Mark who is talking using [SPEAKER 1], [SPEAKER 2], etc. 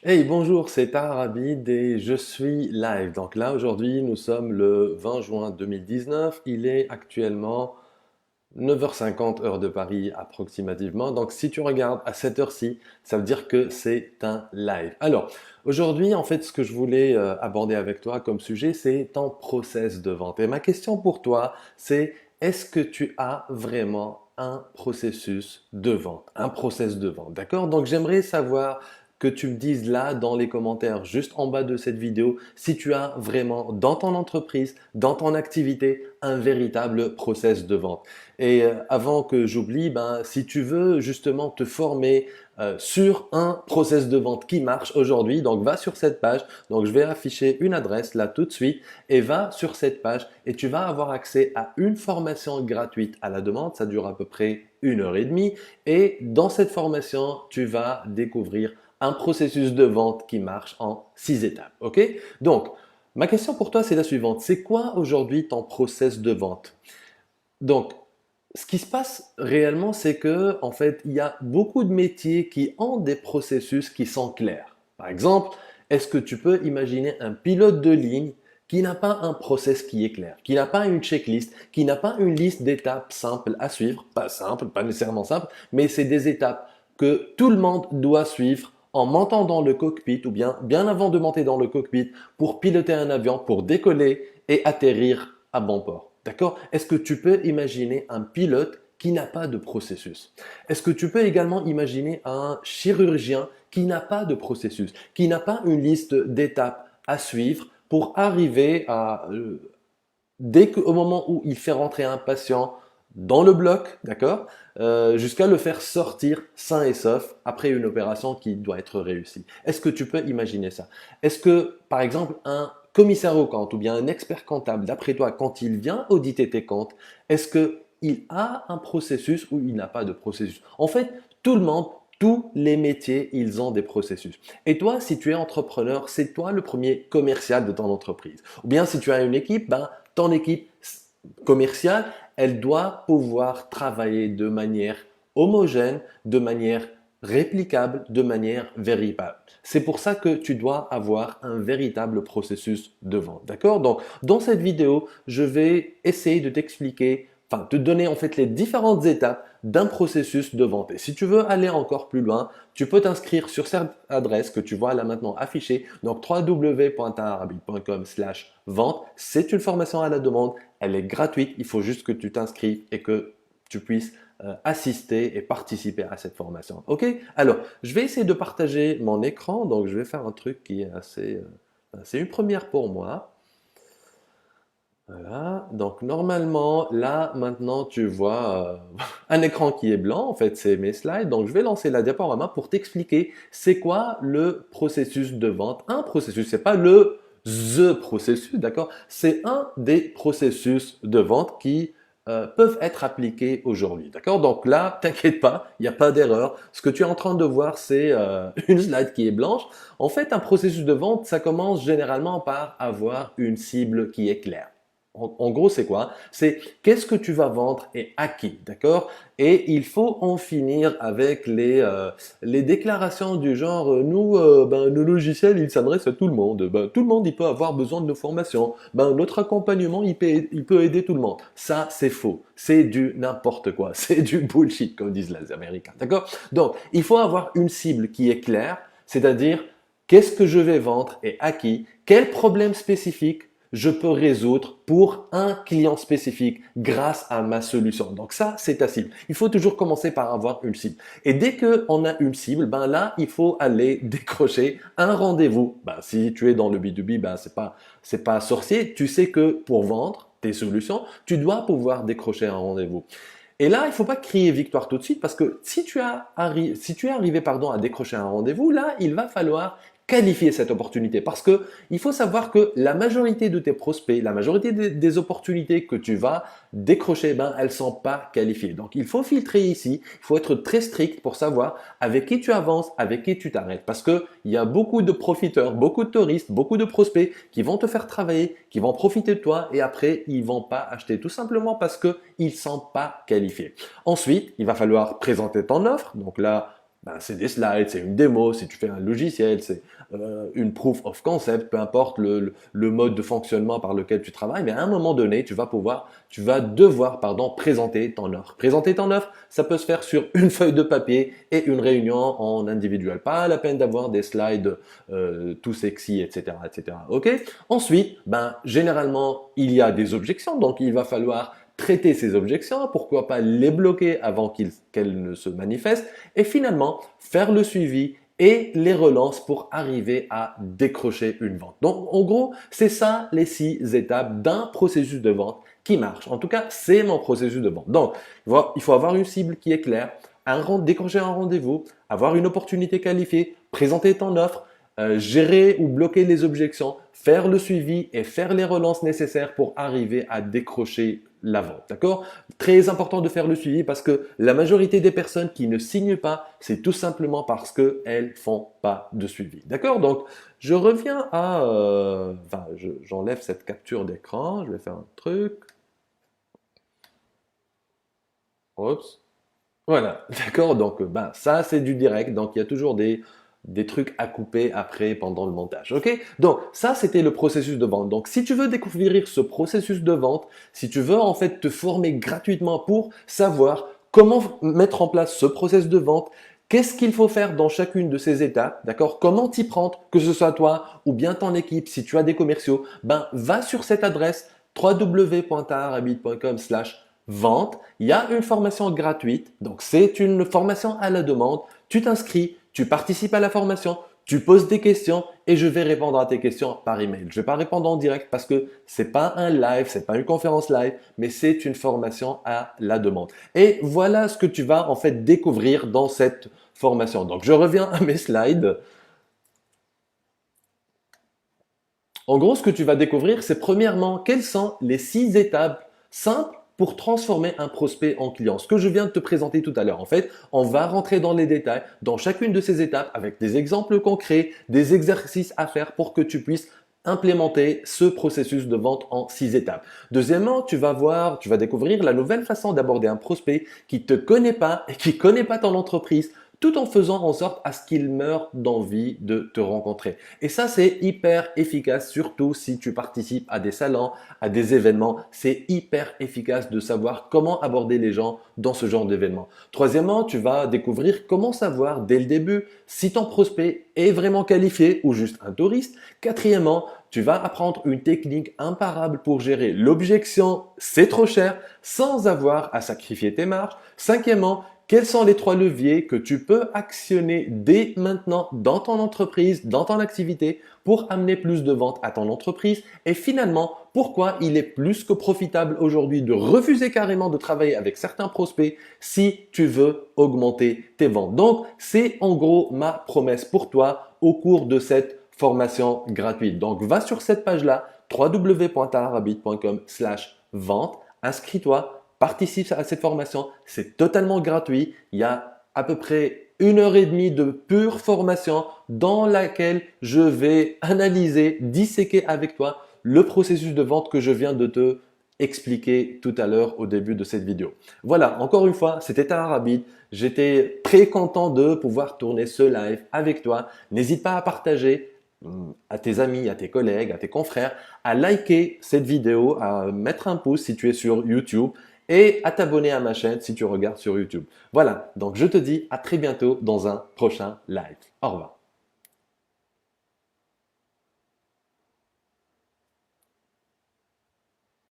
[SPEAKER 1] Hey, bonjour, c'est Tahar Abid et je suis live. Donc là, aujourd'hui, nous sommes le 20 juin 2019. Il est actuellement 9h50 heure de Paris approximativement. Donc si tu regardes à cette heure-ci, ça veut dire que c'est un live. Alors, aujourd'hui, en fait, ce que je voulais aborder avec toi comme sujet, c'est ton process de vente. Et ma question pour toi, c'est est-ce que tu as vraiment un processus de vente, un process de vente, d'accord? Donc j'aimerais savoir que tu me dises là dans les commentaires, juste en bas de cette vidéo, si tu as vraiment dans ton entreprise, dans ton activité, un véritable process de vente. Et avant que j'oublie, ben, si tu veux justement te former sur un process de vente qui marche aujourd'hui, donc va sur cette page. Donc je vais afficher une adresse là tout de suite et va sur cette page et tu vas avoir accès à une formation gratuite à la demande. Ça dure à peu près 1 heure et demie. Et dans cette formation, tu vas découvrir un processus de vente qui marche en 6 étapes. OK? Donc, ma question pour toi, c'est la suivante. C'est quoi aujourd'hui ton process de vente? Donc, ce qui se passe réellement, c'est que, en fait, il y a beaucoup de métiers qui ont des processus qui sont clairs. Par exemple, est-ce que tu peux imaginer un pilote de ligne qui n'a pas un process qui est clair, qui n'a pas une checklist, qui n'a pas une liste d'étapes simples à suivre, pas simple, pas nécessairement simple, mais c'est des étapes que tout le monde doit suivre en montant dans le cockpit ou bien avant de monter dans le cockpit pour piloter un avion, pour décoller et atterrir à bon port. D'accord? Est-ce que tu peux imaginer un pilote qui n'a pas de processus? Est-ce que tu peux également imaginer un chirurgien qui n'a pas de processus, qui n'a pas une liste d'étapes à suivre pour arriver à, dès qu'au moment où il fait rentrer un patient dans le bloc, d'accord, jusqu'à le faire sortir sain et sauf après une opération qui doit être réussie. Est-ce que tu peux imaginer ça? Est-ce que, par exemple, un commissaire aux comptes ou bien un expert comptable, d'après toi, quand il vient auditer tes comptes, est-ce qu'il a un processus ou il n'a pas de processus? En fait, tout le monde, tous les métiers, ils ont des processus. Et toi, si tu es entrepreneur, c'est toi le premier commercial de ton entreprise. Ou bien si tu as une équipe, ben, ton équipe commerciale, elle doit pouvoir travailler de manière homogène, de manière réplicable, de manière vérifiable. C'est pour ça que tu dois avoir un véritable processus de vente. D'accord? Donc, dans cette vidéo, je vais essayer de t'expliquer, enfin, te donner en fait les différentes étapes d'un processus de vente. Et si tu veux aller encore plus loin, tu peux t'inscrire sur cette adresse que tu vois là maintenant affichée, donc www.taharabi.com/vente. C'est une formation à la demande, elle est gratuite, il faut juste que tu t'inscrives et que tu puisses assister et participer à cette formation. Ok? Alors, je vais essayer de partager mon écran, donc je vais faire un truc qui est assez, c'est une première pour moi. Voilà, donc normalement, là, maintenant, tu vois un écran qui est blanc, en fait, c'est mes slides. Donc, je vais lancer la diaporama pour t'expliquer c'est quoi le processus de vente. Un processus, c'est pas le the processus, d'accord? C'est un des processus de vente qui peuvent être appliqués aujourd'hui, d'accord? Donc là, t'inquiète pas, il n'y a pas d'erreur. Ce que tu es en train de voir, c'est une slide qui est blanche. En fait, un processus de vente, ça commence généralement par avoir une cible qui est claire. En gros, c'est quoi? C'est qu'est-ce que tu vas vendre et à qui, d'accord? Et il faut en finir avec les déclarations du genre nous, ben, nos logiciels, ils s'adressent à tout le monde. Ben, tout le monde, il peut avoir besoin de nos formations. Ben, notre accompagnement, il peut aider tout le monde. Ça, c'est faux. C'est du n'importe quoi. C'est du bullshit, comme disent les Américains, d'accord? Donc, il faut avoir une cible qui est claire, c'est-à-dire qu'est-ce que je vais vendre et à qui? Quel problème spécifique je peux résoudre pour un client spécifique grâce à ma solution. Donc ça, c'est ta cible. Il faut toujours commencer par avoir une cible. Et dès qu'on a une cible, ben là, il faut aller décrocher un rendez-vous. Ben, si tu es dans le B2B, ben c'est pas sorcier. Tu sais que pour vendre tes solutions, tu dois pouvoir décrocher un rendez-vous. Et là, il ne faut pas crier victoire tout de suite parce que si tu es arrivé pardon, à décrocher un rendez-vous, là, il va falloir qualifier cette opportunité parce que il faut savoir que la majorité de tes prospects, la majorité des opportunités que tu vas décrocher, ben, elles sont pas qualifiées. Donc, il faut filtrer ici, il faut être très strict pour savoir avec qui tu avances, avec qui tu t'arrêtes parce que il y a beaucoup de profiteurs, beaucoup de touristes, beaucoup de prospects qui vont te faire travailler, qui vont profiter de toi et après, ils vont pas acheter tout simplement parce que ils sont pas qualifiés. Ensuite, il va falloir présenter ton offre. Donc là, Ben, c'est des slides, c'est une démo, si tu fais un logiciel, c'est une proof of concept, peu importe le mode de fonctionnement par lequel tu travailles, mais à un moment donné, tu vas devoir, pardon, présenter ton offre. Présenter ton offre, ça peut se faire sur une feuille de papier et une réunion en individuel. Pas la peine d'avoir des slides tout sexy, etc., etc. Ok? Ensuite, ben, généralement, il y a des objections, donc il va falloir traiter ces objections, pourquoi pas les bloquer avant qu'elles ne se manifestent, et finalement faire le suivi et les relances pour arriver à décrocher une vente. Donc, en gros, c'est ça les 6 étapes d'un processus de vente qui marche. En tout cas, c'est mon processus de vente. Donc, il faut avoir une cible qui est claire, décrocher un rendez-vous, avoir une opportunité qualifiée, présenter ton offre, gérer ou bloquer les objections, faire le suivi et faire les relances nécessaires pour arriver à décrocher la vente. D'accord? Très important de faire le suivi parce que la majorité des personnes qui ne signent pas, c'est tout simplement parce qu'elles font pas de suivi. D'accord? Donc, je reviens à... j'enlève cette capture d'écran. Je vais faire un truc. Oups. Voilà, d'accord. Donc, ça, c'est du direct. Donc, il y a toujours des trucs à couper après pendant le montage. OK? Donc, ça, c'était le processus de vente. Donc, si tu veux découvrir ce processus de vente, si tu veux en fait te former gratuitement pour savoir comment mettre en place ce processus de vente, qu'est-ce qu'il faut faire dans chacune de ces étapes, d'accord? Comment t'y prendre, que ce soit toi ou bien ton équipe, si tu as des commerciaux, va sur cette adresse www.taharabit.com/vente. Il y a une formation gratuite, donc c'est une formation à la demande. Tu t'inscris, tu participes à la formation, tu poses des questions et je vais répondre à tes questions par email. Je ne vais pas répondre en direct parce que c'est pas un live, c'est pas une conférence live, mais c'est une formation à la demande. Et voilà ce que tu vas en fait découvrir dans cette formation. Donc je reviens à mes slides. En gros, ce que tu vas découvrir, c'est premièrement, quelles sont les 6 étapes simples pour transformer un prospect en client. Ce que je viens de te présenter tout à l'heure. En fait, on va rentrer dans les détails dans chacune de ces étapes avec des exemples concrets, des exercices à faire pour que tu puisses implémenter ce processus de vente en 6 étapes. Deuxièmement, tu vas découvrir la nouvelle façon d'aborder un prospect qui te connaît pas et qui connaît pas ton entreprise, tout en faisant en sorte à ce qu'il meure d'envie de te rencontrer. Et ça, c'est hyper efficace, surtout si tu participes à des salons, à des événements. C'est hyper efficace de savoir comment aborder les gens dans ce genre d'événement. Troisièmement, tu vas découvrir comment savoir dès le début si ton prospect est vraiment qualifié ou juste un touriste. Quatrièmement, tu vas apprendre une technique imparable pour gérer l'objection c'est trop cher sans avoir à sacrifier tes marges. Cinquièmement, quels sont les 3 leviers que tu peux actionner dès maintenant dans ton entreprise, dans ton activité pour amener plus de ventes à ton entreprise? Et finalement, pourquoi il est plus que profitable aujourd'hui de refuser carrément de travailler avec certains prospects si tu veux augmenter tes ventes? Donc, c'est en gros ma promesse pour toi au cours de cette formation gratuite. Donc, va sur cette page-là, www.taharabit.com/vente, inscris-toi. Participe à cette formation, c'est totalement gratuit. Il y a à peu près 1 heure et demie de pure formation dans laquelle je vais analyser, disséquer avec toi le processus de vente que je viens de te expliquer tout à l'heure au début de cette vidéo. Voilà, encore une fois, c'était Taharabit. J'étais très content de pouvoir tourner ce live avec toi. N'hésite pas à partager à tes amis, à tes collègues, à tes confrères, à liker cette vidéo, à mettre un pouce si tu es sur YouTube et à t'abonner à ma chaîne si tu regardes sur YouTube. Voilà, donc je te dis à très bientôt dans un prochain live. Au revoir.